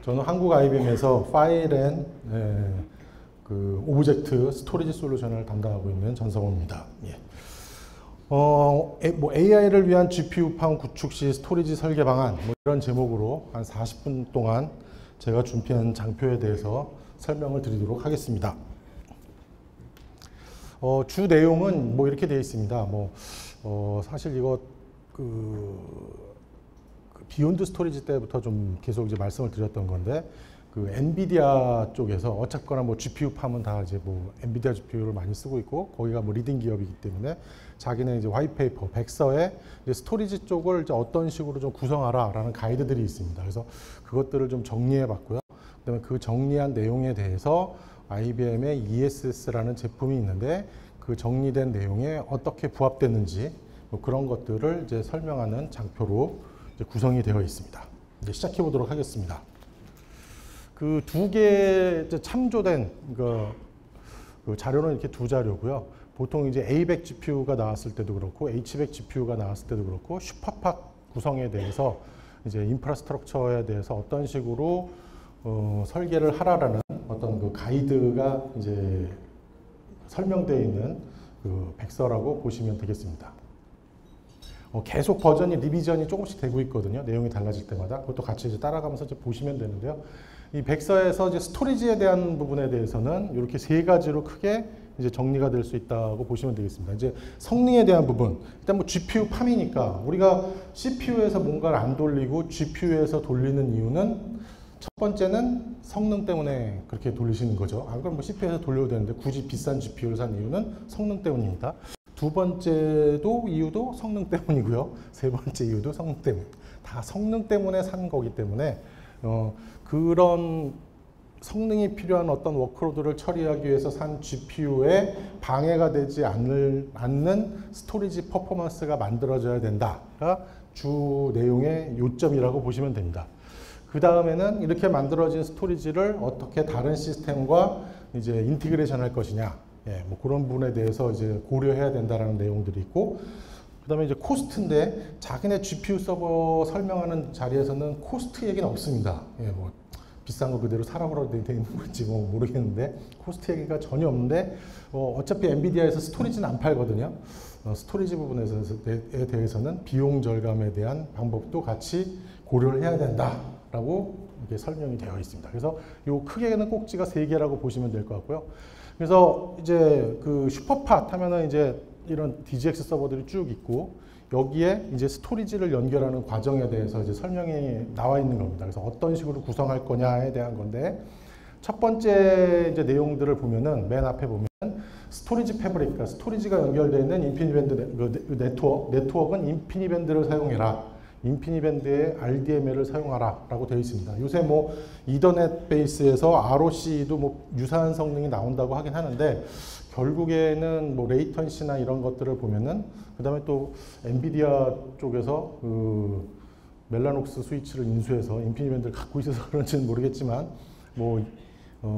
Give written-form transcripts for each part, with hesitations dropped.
저는 한국 IBM에서 파일 앤 오브젝트 스토리지 솔루션을 담당하고 있는 전성호입니다. 예. AI를 위한 GPU판 구축 시 스토리지 설계 방안 이런 제목으로 한 40분 동안 제가 준비한 장표에 대해서 설명을 드리도록 하겠습니다. 주 내용은 이렇게 되어 있습니다. 사실 이거 비욘드 스토리지 때부터 좀 계속 이제 말씀을 드렸던 건데, 엔비디아 쪽에서 어쨌거나 GPU 팜은 다 이제 엔비디아 GPU를 많이 쓰고 있고, 거기가 리딩 기업이기 때문에 자기네 이제 화이트페이퍼, 백서에 이제 스토리지 쪽을 이제 어떤 식으로 좀 구성하라라는 가이드들이 있습니다. 그래서 그것들을 좀 정리해 봤고요. 그다음에 그 정리한 내용에 대해서 IBM의 ESS라는 제품이 있는데 그 정리된 내용에 어떻게 부합됐는지 그런 것들을 이제 설명하는 장표로 이제 구성이 되어 있습니다. 이제 시작해 보도록 하겠습니다. 그 두 개 참조된 그 자료는 이렇게 두 자료고요. 보통 이제 A100 GPU가 나왔을 때도 그렇고 H100 GPU가 나왔을 때도 그렇고 슈퍼팟 구성에 대해서 이제 인프라스트럭처에 대해서 어떤 식으로 설계를 하라라는 어떤 그 가이드가 이제 설명되어 있는 그 백서라고 보시면 되겠습니다. 계속 버전이 리비전이 조금씩 되고 있거든요. 내용이 달라질 때마다 그것도 같이 이제 따라가면서 이제 보시면 되는데요. 이 백서에서 이제 스토리지에 대한 부분에 대해서는 이렇게 세 가지로 크게 이제 정리가 될 수 있다고 보시면 되겠습니다. 이제 성능에 대한 부분, 일단 GPU 팜이니까 우리가 CPU에서 뭔가를 안 돌리고 GPU에서 돌리는 이유는 첫 번째는 성능 때문에 그렇게 돌리시는 거죠. 안 그러면 CPU에서 돌려도 되는데 굳이 비싼 GPU를 산 이유는 성능 때문입니다. 두 번째도 이유도 성능 때문이고요. 세 번째 이유도 성능 때문. 다 성능 때문에 산 거기 때문에 그런 성능이 필요한 어떤 워크로드를 처리하기 위해서 산 GPU에 방해가 되지 않는 스토리지 퍼포먼스가 만들어져야 된다가 주 내용의 요점이라고 보시면 됩니다. 그 다음에는 이렇게 만들어진 스토리지를 어떻게 다른 시스템과 이제 인티그레이션 할 것이냐, 그런 부분에 대해서 이제 고려해야 된다라는 내용들이 있고, 그 다음에 이제 코스트인데 자기네 GPU 서버 설명하는 자리에서는 코스트 얘기는 없습니다. 비싼 거 그대로 사라고 되어 있는 건지 모르겠는데 코스트 얘기가 전혀 없는데 어차피 엔비디아에서 스토리지는 안 팔거든요. 스토리지 부분에 대해서는 비용 절감에 대한 방법도 같이 고려를 해야 된다라고 이렇게 설명이 되어 있습니다. 그래서 요 크게는 꼭지가 3개라고 보시면 될 것 같고요. 그래서 이제 그 슈퍼팟 하면은 이제 이런 DGX 서버들이 쭉 있고 여기에 이제 스토리지를 연결하는 과정에 대해서 이제 설명이 나와 있는 겁니다. 그래서 어떤 식으로 구성할 거냐에 대한 건데, 첫 번째 이제 내용들을 보면은 맨 앞에 보면 스토리지 패브릭, 그러니까 스토리지가 연결되어 있는 인피니밴드 네트워크는 인피니밴드를 사용해라. 인피니밴드의 RDMA를 사용하라 라고 되어 있습니다. 요새 이더넷 베이스에서 ROC도 유사한 성능이 나온다고 하긴 하는데, 결국에는 레이턴시나 이런 것들을 보면은, 그 다음에 또 엔비디아 쪽에서 그 멜라녹스 스위치를 인수해서 인피니밴드를 갖고 있어서 그런지는 모르겠지만,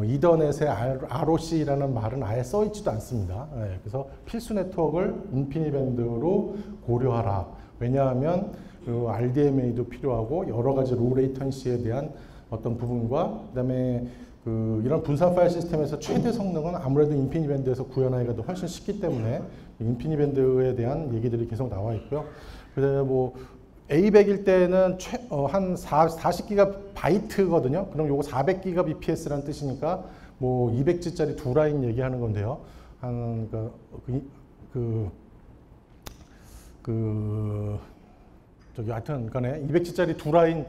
이더넷의 ROC라는 말은 아예 써 있지도 않습니다. 그래서 필수 네트워크를 인피니밴드로 고려하라. 왜냐하면 그 RDMA도 필요하고 여러 가지 로우 레이턴시에 대한 어떤 부분과, 그다음에 이런 분산 파일 시스템에서 최대 성능은 아무래도 인피니밴드에서 구현하기가 훨씬 쉽기 때문에 인피니밴드에 대한 얘기들이 계속 나와 있고요. 그래서 A100일 때는 한 40GB 거든요. 그럼 요거 400GBps라는 뜻이니까 200G짜리 두 라인 얘기하는 건데요. 하여튼 간에 200G짜리 두 라인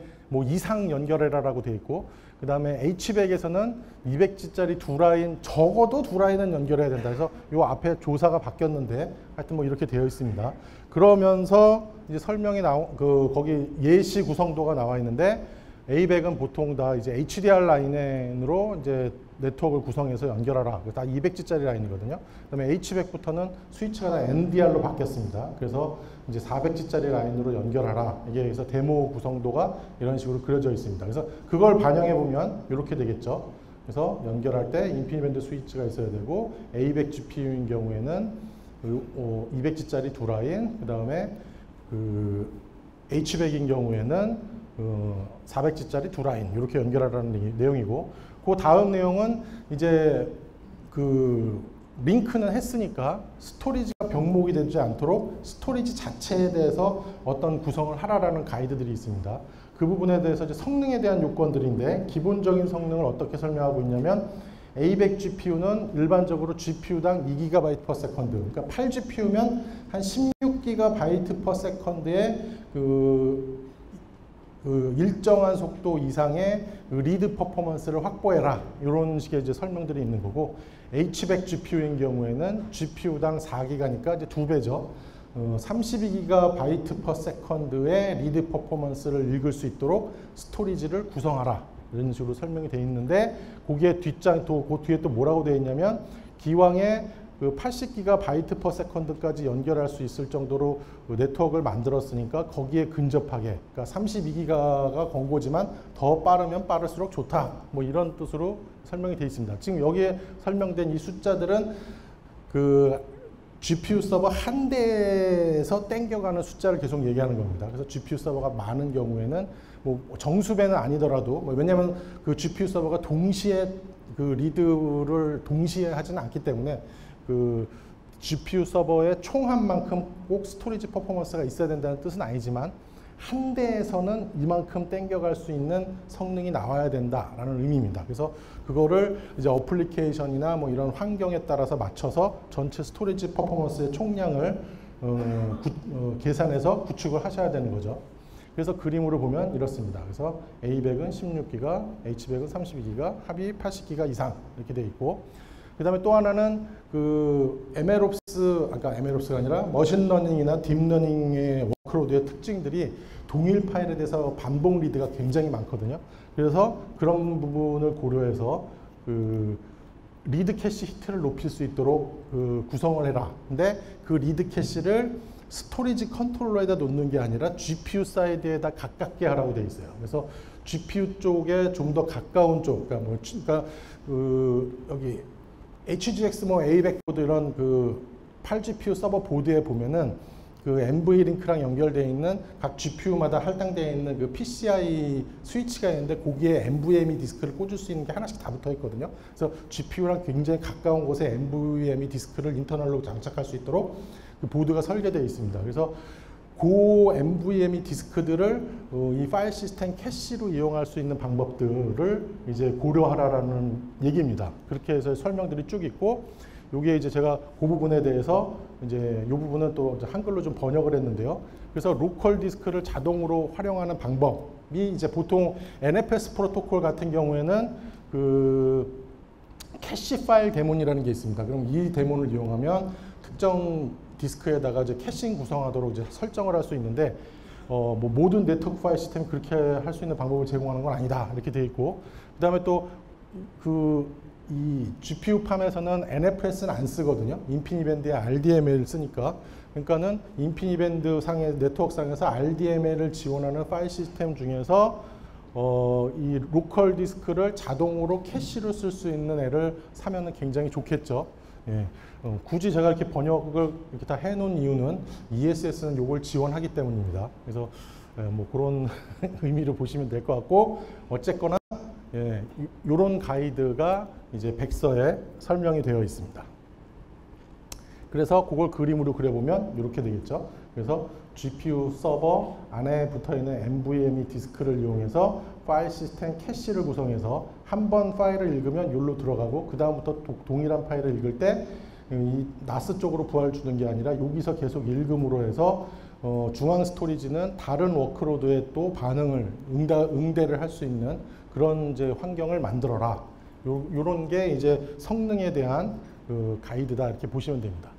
이상 연결해라라고 되어 있고, 그 다음에 H100에서는 200G짜리 두 라인, 적어도 두 라인은 연결해야 된다. 그래서 요 앞에 조사가 바뀌었는데 하여튼 이렇게 되어 있습니다. 그러면서 이제 설명이 거기 예시 구성도가 나와 있는데, A100은 보통 다 이제 HDR 라인으로 이제 네트워크를 구성해서 연결하라. 다 200G짜리 라인이거든요. 그다음에 H100부터는 스위치가 다 NDR로 바뀌었습니다. 그래서 이제 400G짜리 라인으로 연결하라. 이게 그래서 데모 구성도가 이런 식으로 그려져 있습니다. 그래서 그걸 반영해 보면 이렇게 되겠죠. 그래서 연결할 때 인피니밴드 스위치가 있어야 되고, A100 GPU인 경우에는 200G짜리 두 라인, 그 다음에 H백인 경우에는 400G짜리 두 라인 이렇게 연결하라는 내용이고, 그 다음 내용은 이제 그 링크는 했으니까 스토리지가 병목이 되지 않도록 스토리지 자체에 대해서 어떤 구성을 하라라는 가이드들이 있습니다. 그 부분에 대해서 이제 성능에 대한 요건들인데, 기본적인 성능을 어떻게 설명하고 있냐면, A100 GPU는 일반적으로 GPU당 2GB/s, 그러니까 8GPU면 한 16GB/s의 그 일정한 속도 이상의 리드 퍼포먼스를 확보해라, 이런 식의 이제 설명들이 있는 거고, H100 GPU인 경우에는 GPU당 4기가니까 이제 2배죠. 32GB/s의 리드 퍼포먼스를 읽을 수 있도록 스토리지를 구성하라, 이런 식으로 설명이 되어 있는데, 거기에 그 뒤에 또 뭐라고 되어 있냐면, 기왕에 그 80GB/s까지 연결할 수 있을 정도로 네트워크를 만들었으니까 거기에 근접하게, 그러니까 32기가가 권고지만 더 빠르면 빠를수록 좋다, 뭐 이런 뜻으로 설명이 되어 있습니다. 지금 여기에 설명된 이 숫자들은 그 GPU 서버 한 대에서 땡겨가는 숫자를 계속 얘기하는 겁니다. 그래서 GPU 서버가 많은 경우에는 뭐 정수배는 아니더라도, 왜냐하면 그 GPU 서버가 동시에 그 리드를 동시에 하지는 않기 때문에 그 GPU 서버의 총합만큼 꼭 스토리지 퍼포먼스가 있어야 된다는 뜻은 아니지만, 한 대에서는 이만큼 땡겨갈 수 있는 성능이 나와야 된다라는 의미입니다. 그래서 그거를 이제 어플리케이션이나 뭐 이런 환경에 따라서 맞춰서 전체 스토리지 퍼포먼스의 총량을 계산해서 구축을 하셔야 되는 거죠. 그래서 그림으로 보면 이렇습니다. 그래서 A100은 16기가, H100은 32기가, 합이 80기가 이상 이렇게 돼 있고, 그 다음에 또 하나는 그 MLOPS가 아니라 머신러닝이나 딥러닝의 워크로드의 특징들이 동일 파일에 대해서 반복 리드가 굉장히 많거든요. 그래서 그런 부분을 고려해서 그 리드 캐시 히트를 높일 수 있도록 그 구성을 해라. 근데 그 리드 캐시를 스토리지 컨트롤러에다 놓는 게 아니라 GPU 사이드에다 가깝게 하라고 되어 있어요. 그래서 GPU 쪽에 좀 더 가까운 쪽, 그러니까 여기 HGX A100 보드 이런 그 8GPU 서버 보드에 보면은 그 NVLink 연결되어 있는 각 GPU마다 할당되어 있는 그 PCI 스위치가 있는데, 거기에 NVMe 디스크를 꽂을 수 있는 게 하나씩 다 붙어 있거든요. 그래서 GPU랑 굉장히 가까운 곳에 NVMe 디스크를 인터널로 장착할 수 있도록 그 보드가 설계되어 있습니다. 그래서 그 NVMe 디스크들을 이 파일 시스템 캐시로 이용할 수 있는 방법들을 이제 고려하라라는 얘기입니다. 그렇게 해서 설명들이 쭉 있고, 여기에 이제 제가 그 부분에 대해서 이제 이 부분은 또 한글로 좀 번역을 했는데요. 그래서 로컬 디스크를 자동으로 활용하는 방법이 이제 보통 NFS 프로토콜 같은 경우에는 그 캐시 파일 데몬이라는 게 있습니다. 그럼 이 데몬을 이용하면 특정 디스크에다가 이제 캐싱 구성하도록 이제 설정을 할 수 있는데, 뭐 모든 네트워크 파일 시스템이 그렇게 할 수 있는 방법을 제공하는 건 아니다, 이렇게 되어 있고, 그 다음에 또 이 GPU 팜에서는 NFS는 안 쓰거든요. 인피니밴드에 RDMA를 쓰니까. 그러니까는 인피니밴드 상의 네트워크 상에서 RDMA를 지원하는 파일 시스템 중에서 이 로컬 디스크를 자동으로 캐시로 쓸 수 있는 애를 사면은 굉장히 좋겠죠. 예. 굳이 제가 이렇게 번역을 이렇게 다 해놓은 이유는 ESS는 이걸 지원하기 때문입니다. 그래서 뭐 그런 의미로 보시면 될 것 같고, 어쨌거나 이런 가이드가 이제 백서에 설명이 되어 있습니다. 그래서 그걸 그림으로 그려보면 이렇게 되겠죠. 그래서 GPU 서버 안에 붙어있는 NVMe 디스크를 이용해서 파일 시스템 캐시를 구성해서 한 번 파일을 읽으면 여기로 들어가고, 그 다음부터 동일한 파일을 읽을 때 이 NAS 쪽으로 부하를 주는 게 아니라 여기서 계속 읽음으로 해서 중앙 스토리지는 다른 워크로드에 또 반응을 응대를 할 수 있는 그런 이제 환경을 만들어라. 요런 게 이제 성능에 대한 그 가이드다, 이렇게 보시면 됩니다.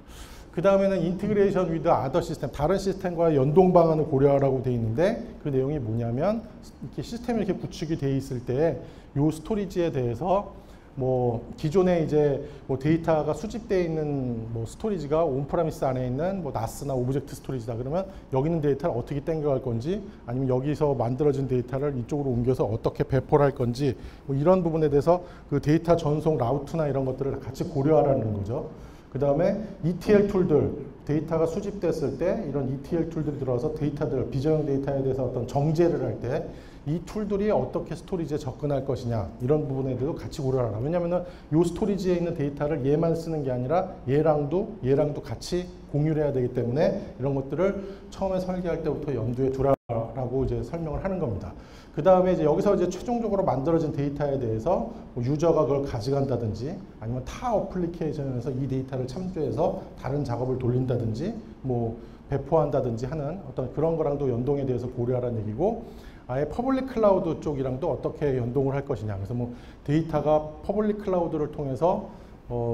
그 다음에는 인티그레이션 위드 아더 시스템, 다른 시스템과 연동 방안을 고려하라고 되어 있는데, 그 내용이 뭐냐면, 이렇게 시스템이 이렇게 구축이 되어 있을 때 요 스토리지에 대해서 뭐 기존에 이제 뭐 데이터가 수집되어 있는 뭐 스토리지가 온프라미스 안에 있는 뭐 NAS나 오브젝트 스토리지다 그러면 여기 있는 데이터를 어떻게 땡겨갈 건지, 아니면 여기서 만들어진 데이터를 이쪽으로 옮겨서 어떻게 배포를 할 건지, 뭐 이런 부분에 대해서 그 데이터 전송 라우트나 이런 것들을 같이 고려하라는 거죠. 그 다음에 ETL 툴들, 데이터가 수집됐을 때 이런 ETL 툴들이 들어와서 데이터들, 비저형 데이터에 대해서 어떤 정제를 할 때 이 툴들이 어떻게 스토리지에 접근할 것이냐 이런 부분에 대해서 같이 고려를 하라. 왜냐하면 이 스토리지에 있는 데이터를 얘만 쓰는 게 아니라 얘랑도 같이 공유를 해야 되기 때문에 이런 것들을 처음에 설계할 때부터 염두에 두라라고 이제 설명을 하는 겁니다. 그 다음에 이제 여기서 이제 최종적으로 만들어진 데이터에 대해서 뭐 유저가 그걸 가져간다든지 아니면 타 어플리케이션에서 이 데이터를 참조해서 다른 작업을 돌린다든지 뭐 배포한다든지 하는 어떤 그런 거랑도 연동에 대해서 고려하라는 얘기고, 아예 퍼블릭 클라우드 쪽이랑도 어떻게 연동을 할 것이냐. 그래서 뭐 데이터가 퍼블릭 클라우드를 통해서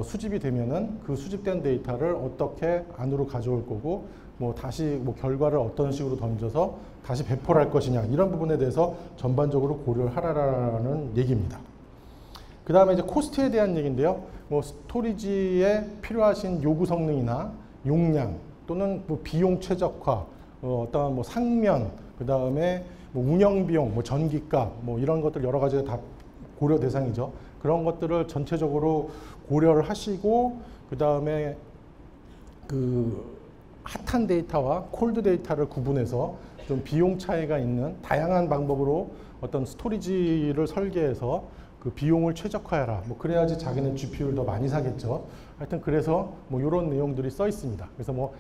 수집이 되면은 그 수집된 데이터를 어떻게 안으로 가져올 거고, 뭐 다시 뭐 결과를 어떤 식으로 던져서 다시 배포를 할 것이냐, 이런 부분에 대해서 전반적으로 고려를 하라는 얘기입니다. 그 다음에 이제 코스트에 대한 얘기인데요. 뭐 스토리지에 필요하신 요구 성능이나 용량 또는 뭐 비용 최적화, 어떤 뭐 상면, 그 다음에 뭐 운영 비용, 뭐 전기값, 뭐 이런 것들 여러 가지가 다 고려 대상이죠. 그런 것들을 전체적으로 고려를 하시고, 그 다음에 그 핫한 데이터와 콜드 데이터를 구분해서 좀 비용 차이가 있는 다양한 방법으로 어떤 스토리지를 설계해서 그 비용을 최적화해라. 뭐 그래야지 자기는 GPU를 더 많이 사겠죠. 하여튼 그래서 뭐 이런 내용들이 써 있습니다. 그래서 뭐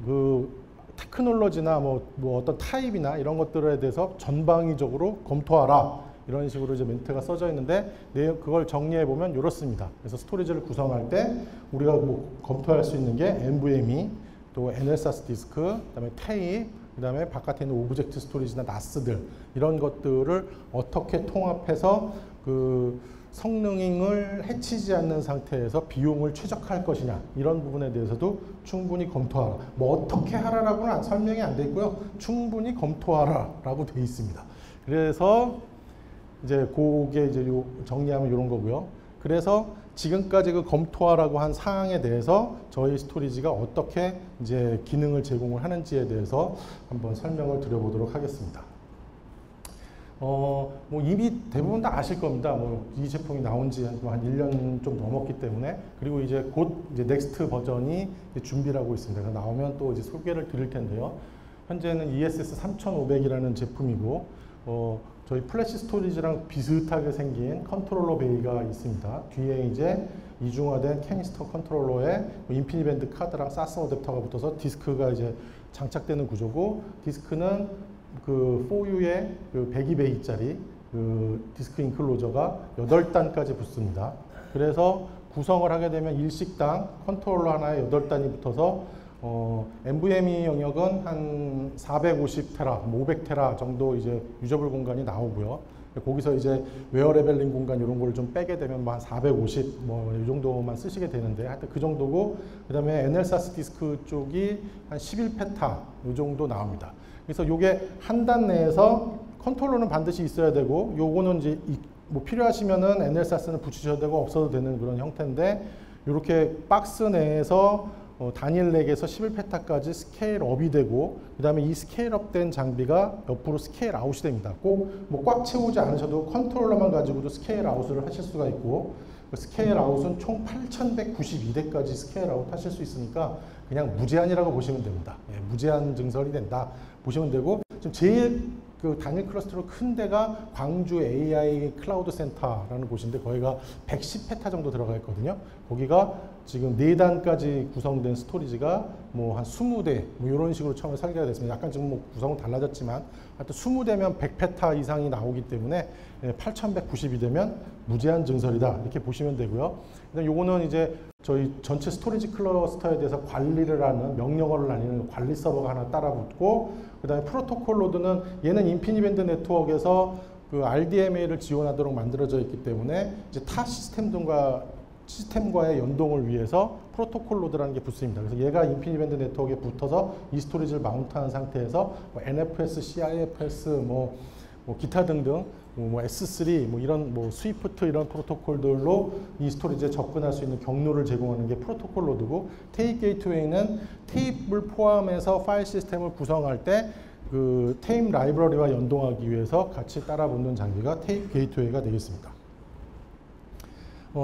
그 테크놀로지나 뭐 어떤 타입이나 이런 것들에 대해서 전방위적으로 검토하라. 이런 식으로 이제 멘트가 써져 있는데 그걸 정리해 보면 이렇습니다. 그래서 스토리지를 구성할 때 우리가 뭐 검토할 수 있는 게 NVMe, 또 NLSAS 디스크, 그다음에 테이프, 그다음에 바깥에 있는 오브젝트 스토리지나 NAS들 이런 것들을 어떻게 통합해서 그 성능을 해치지 않는 상태에서 비용을 최적화할 것이냐, 이런 부분에 대해서도 충분히 검토하라. 뭐 어떻게 하라라고는 설명이 안 돼 있고요. 충분히 검토하라라고 돼 있습니다. 그래서 이제 그게 이제 정리하면 이런 거고요. 그래서 지금까지 그 검토하라고 한 사항에 대해서 저희 스토리지가 어떻게 이제 기능을 제공을 하는지에 대해서 한번 설명을 드려보도록 하겠습니다. 뭐 이미 대부분 다 아실 겁니다. 뭐 이 제품이 나온 지 한 1년 좀 넘었기 때문에, 그리고 이제 곧 이제 넥스트 버전이 준비를 하고 있습니다. 그래서 나오면 또 이제 소개를 드릴 텐데요. 현재는 ESS 3500이라는 제품이고, 저희 플래시 스토리지랑 비슷하게 생긴 컨트롤러 베이가 있습니다. 뒤에 이제 이중화된 캐니스터 컨트롤러에 인피니밴드 카드랑 사스 어댑터가 붙어서 디스크가 이제 장착되는 구조고, 디스크는 그 4U의 그 102베이짜리 그 디스크 인클로저가 8단까지 붙습니다. 그래서 구성을 하게 되면 일식당 컨트롤러 하나에 8단이 붙어서 NVMe 영역은 한 450테라, 500테라 정도 이제 유저블 공간이 나오고요. 거기서 이제 웨어 레벨링 공간 이런 걸 좀 빼게 되면 뭐 한 450 뭐 이 정도만 쓰시게 되는데, 하여튼 그 정도고, 그다음에 NLSAS 디스크 쪽이 한 11페타 이 정도 나옵니다. 그래서 요게 한 단 내에서 컨트롤러는 반드시 있어야 되고, 요거는 이제 뭐 필요하시면은 NLSAS는 붙이셔도 되고 없어도 되는 그런 형태인데, 이렇게 박스 내에서 단일 렉에서 11페타까지 스케일업이 되고, 그 다음에 이 스케일업된 장비가 옆으로 스케일 아웃이 됩니다. 꼭 뭐 꽉 채우지 않으셔도 컨트롤러만 가지고도 스케일 아웃을 하실 수가 있고, 스케일 아웃은 총 8192대까지 스케일 아웃 하실 수 있으니까 그냥 무제한이라고 보시면 됩니다. 예, 무제한 증설이 된다 보시면 되고, 지금 제일 그 단일 클러스터로 큰 데가 광주 AI 클라우드 센터라는 곳인데, 거기가 110페타 정도 들어가 있거든요. 거기가 지금 4단까지 구성된 스토리지가 뭐 한 20대 뭐 이런 식으로 처음에 설계가 됐습니다. 약간 지금 뭐 구성은 달라졌지만 하여튼 20대면 100페타 이상이 나오기 때문에 8192대면 무제한 증설이다 이렇게 보시면 되고요. 요거는 이제 저희 전체 스토리지 클러스터에 대해서 관리를 하는 명령어를 날리는 관리 서버가 하나 따라 붙고, 그 다음에 프로토콜 로드는 얘는 인피니밴드 네트워크에서 그 RDMA를 지원하도록 만들어져 있기 때문에 이제 타 시스템과의 연동을 위해서 프로토콜 로드라는 게 붙습니다. 그래서 얘가 인피니밴드 네트워크에 붙어서 이 스토리지를 마운트한 상태에서 뭐 NFS, CIFS, 뭐 기타 등등, 뭐 S3, 뭐 이런 뭐 스위프트 이런 프로토콜들로 이 스토리지에 접근할 수 있는 경로를 제공하는 게 프로토콜 로드고, 테이프 게이트웨이는 테이프를 포함해서 파일 시스템을 구성할 때 그 테이프 라이브러리와 연동하기 위해서 같이 따라 붙는 장비가 테이프 게이트웨이가 되겠습니다.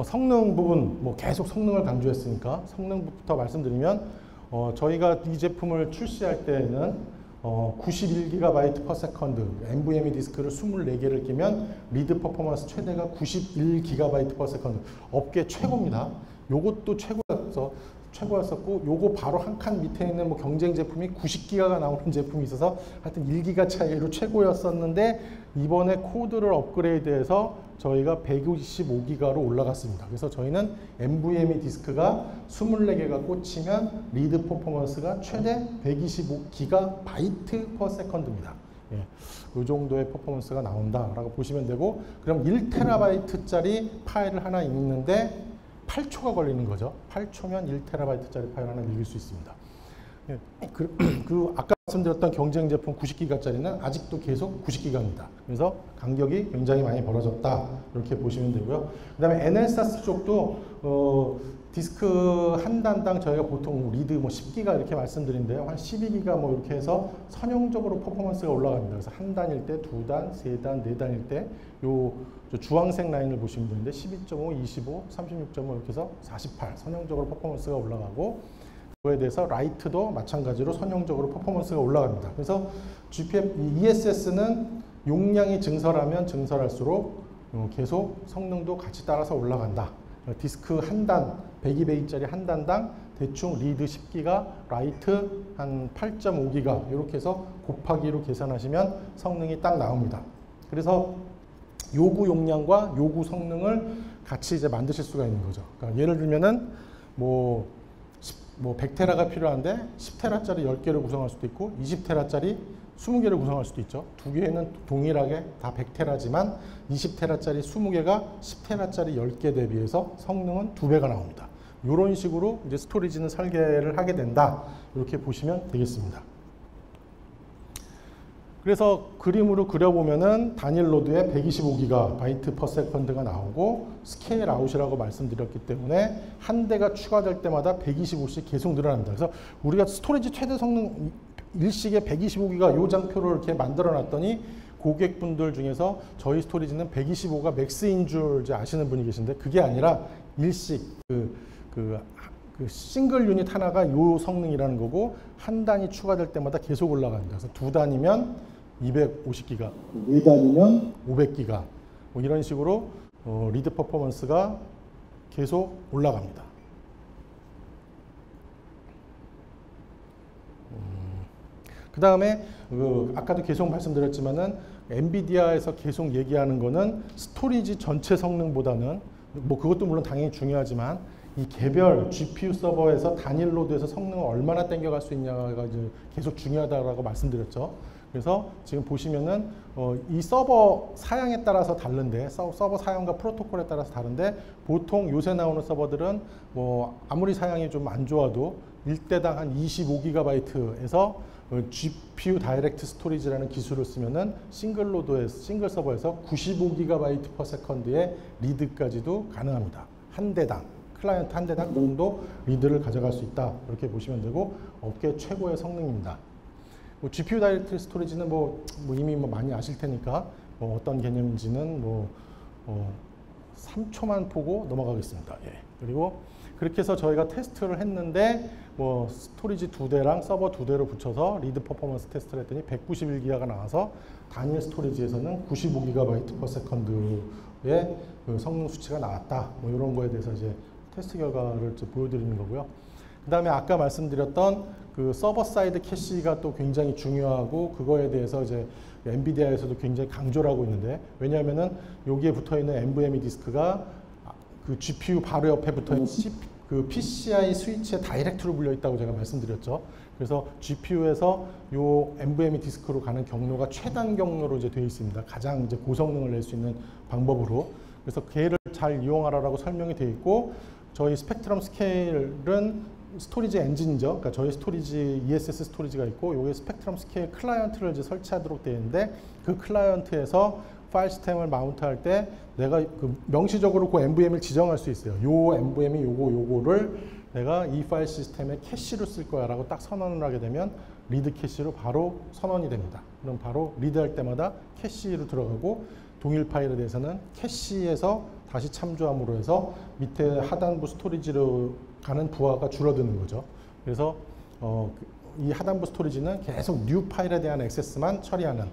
성능 부분, 뭐 계속 성능을 강조했으니까 성능부터 말씀드리면, 저희가 이 제품을 출시할 때는 91GB per second NVMe 디스크를 24개를 끼면 리드 퍼포먼스 최대가 91GB per second, 업계 최고입니다. 요것도 최고였었고, 요거 바로 한 칸 밑에 있는 뭐 경쟁 제품이 90기가가 나오는 제품이 있어서 하여튼 1기가 차이로 최고였었는데, 이번에 코드를 업그레이드해서 저희가 125기가로 올라갔습니다. 그래서 저희는 NVMe 디스크가 24개가 꽂히면 리드 퍼포먼스가 최대 125GB per second입니다. 예, 이 정도의 퍼포먼스가 나온다라고 보시면 되고, 그럼 1TB짜리 파일을 하나 읽는데 8초가 걸리는 거죠. 8초면 1TB짜리 파일 하나 읽을 수 있습니다. 예, 아까 말씀드렸던 경쟁 제품 90기가짜리는 아직도 계속 90기가입니다. 그래서 간격이 굉장히 많이 벌어졌다, 이렇게 보시면 되고요. 그 다음에 NL사스 쪽도 디스크 한 단당 저희가 보통 리드 뭐 10기가 이렇게 말씀드린데요. 한 12기가 뭐 이렇게 해서 선형적으로 퍼포먼스가 올라갑니다. 그래서 한 단일 때, 두 단, 세 단, 네 단일 때 요 주황색 라인을 보시면 되는데 12.5, 25, 36.5 이렇게 해서 48 선형적으로 퍼포먼스가 올라가고, 그거에 대해서 라이트도 마찬가지로 선형적으로 퍼포먼스가 올라갑니다. 그래서 ESS는 용량이 증설하면 증설할수록 계속 성능도 같이 따라서 올라간다. 디스크 한 단, 102베이짜리 한 단당 대충 리드 10기가, 라이트 한 8.5기가 이렇게 해서 곱하기로 계산하시면 성능이 딱 나옵니다. 그래서 요구 용량과 요구 성능을 같이 이제 만드실 수가 있는 거죠. 그러니까 예를 들면은 뭐 100테라가 필요한데 10테라짜리 10개를 구성할 수도 있고 20테라짜리 20개를 구성할 수도 있죠. 두 개는 동일하게 다 100테라지만 20테라짜리 20개가 10테라짜리 10개 대비해서 성능은 2배가 나옵니다. 이런 식으로 이제 스토리지는 설계를 하게 된다, 이렇게 보시면 되겠습니다. 그래서 그림으로 그려보면은 단일 로드에 125GB per second가 나오고, 스케일 아웃이라고 말씀드렸기 때문에 한 대가 추가될 때마다 125씩 계속 늘어납니다. 그래서 우리가 스토리지 최대 성능 일식에 125GB 요 장표를 이렇게 만들어 놨더니, 고객분들 중에서 저희 스토리지는 125가 맥스인 줄 이제 아시는 분이 계신데, 그게 아니라 일식 그 싱글 유닛 하나가 요 성능이라는 거고, 한 단이 추가될 때마다 계속 올라갑니다. 그래서 두 단이면 250기가, 네 단이면 500기가, 뭐 이런 식으로 리드 퍼포먼스가 계속 올라갑니다. 그 다음에 아까도 계속 말씀드렸지만은 엔비디아에서 계속 얘기하는 거는 스토리지 전체 성능보다는, 뭐 그것도 물론 당연히 중요하지만 이 개별 GPU 서버에서 단일 로드에서 성능을 얼마나 땡겨갈 수 있냐가 이제 계속 중요하다고 말씀드렸죠. 그래서 지금 보시면은 이 서버 사양에 따라서 다른데, 서버 사양과 프로토콜에 따라서 다른데, 보통 요새 나오는 서버들은 뭐 아무리 사양이 좀 안 좋아도 1대당 한 25GB에서 GPU 다이렉트 스토리지라는 기술을 쓰면은 싱글 서버에서 95GB per second의 리드까지도 가능합니다. 한 대당, 클라이언트 한 대당 정도 리드를 가져갈 수 있다, 이렇게 보시면 되고, 업계 최고의 성능입니다. GPU 다이렉트 스토리지는 이미 많이 아실 테니까 어떤 개념인지는 3초만 보고 넘어가겠습니다. 예. 그리고 그렇게 해서 저희가 테스트를 했는데 스토리지 2대랑 서버 2대로 붙여서 리드 퍼포먼스 테스트를 했더니 191기가가 나와서 단일 스토리지에서는 95GB per second의 그 성능 수치가 나왔다. 이런 거에 대해서 이제 테스트 결과를 보여드리는 거고요. 그 다음에 아까 말씀드렸던 그 서버 사이드 캐시가 또 굉장히 중요하고, 그거에 대해서 이제 엔비디아에서도 굉장히 강조를 하고 있는데, 왜냐하면은 여기에 붙어 있는 NVMe 디스크가 그 GPU 바로 옆에 붙어 있는 그 PCI 스위치에 다이렉트로 불려 있다고 제가 말씀드렸죠. 그래서 GPU에서 요 NVMe 디스크로 가는 경로가 최단 경로로 이제 되어 있습니다. 가장 이제 고성능을 낼 수 있는 방법으로. 그래서 걔를 잘 이용하라고 설명이 되어 있고, 저희 스펙트럼 스케일은 스토리지 엔진이죠. 그러니까 저희 스토리지 ESS 스토리지가 있고, 요게 스펙트럼 스케일 클라이언트를 이제 설치하도록 되어 있는데, 그 클라이언트에서 파일 시스템을 마운트할 때 내가 그 명시적으로 그 NVMe를 지정할 수 있어요. 요 NVMe 요거를 내가 이 파일 시스템에 캐시로 쓸 거야라고 딱 선언을 하게 되면 리드 캐시로 바로 선언이 됩니다. 그럼 바로 리드할 때마다 캐시로 들어가고, 동일 파일에 대해서는 캐시에서 다시 참조함으로 해서 밑에 하단부 스토리지로 가는 부하가 줄어드는 거죠. 그래서 이 하단부 스토리지는 계속 뉴 파일에 대한 액세스만 처리하는,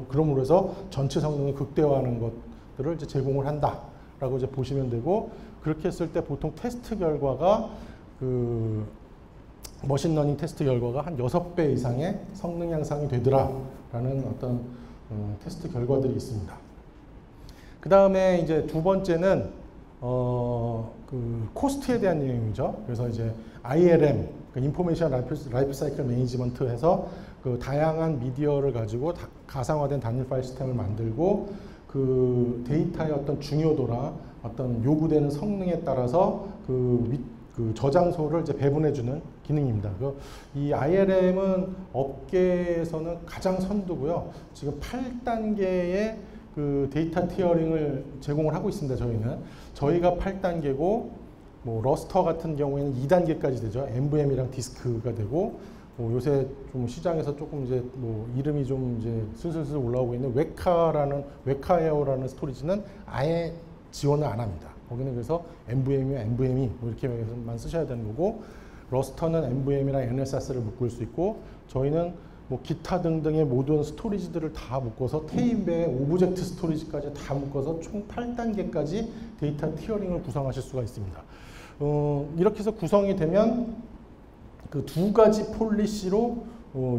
그러므로 해서 전체 성능을 극대화하는 것들을 이제 제공을 한다라고 이제 보시면 되고, 그렇게 했을 때 보통 테스트 결과가 머신러닝 테스트 결과가 한 6배 이상의 성능 향상이 되더라라는 어떤 테스트 결과들이 있습니다. 그 다음에 이제 두 번째는 코스트에 대한 내용이죠. 그래서 이제 ILM, 인포메이션 라이프 사이클 매니지먼트에서 그 다양한 미디어를 가지고 가상화된 단일 파일 시스템을 만들고 그 데이터의 어떤 중요도나 어떤 요구되는 성능에 따라서 그 저장소를 이제 배분해주는 기능입니다. 이 ILM은 업계에서는 가장 선두고요. 지금 8단계의 그 데이터 티어링을 제공을 하고 있습니다. 저희가 8단계고, 뭐 러스터 같은 경우에는 2단계까지 되죠. NVMe랑 디스크가 되고, 뭐 요새 좀 시장에서 조금 이제 뭐 이름이 좀 이제 슬슬 올라오고 있는 웨카에어라는 스토리지는 아예 지원을 안 합니다. 거기는 그래서 NVMe와 NVMe 뭐 이렇게만 쓰셔야 되는 거고, 러스터는 NVMe랑 NSS를 묶을 수 있고, 저희는 뭐 기타 등등의 모든 스토리지들을 다 묶어서 테이프에 오브젝트 스토리지까지 다 묶어서 총 8단계까지 데이터 티어링을 구성하실 수가 있습니다. 이렇게 해서 구성이 되면 그 두 가지 폴리시로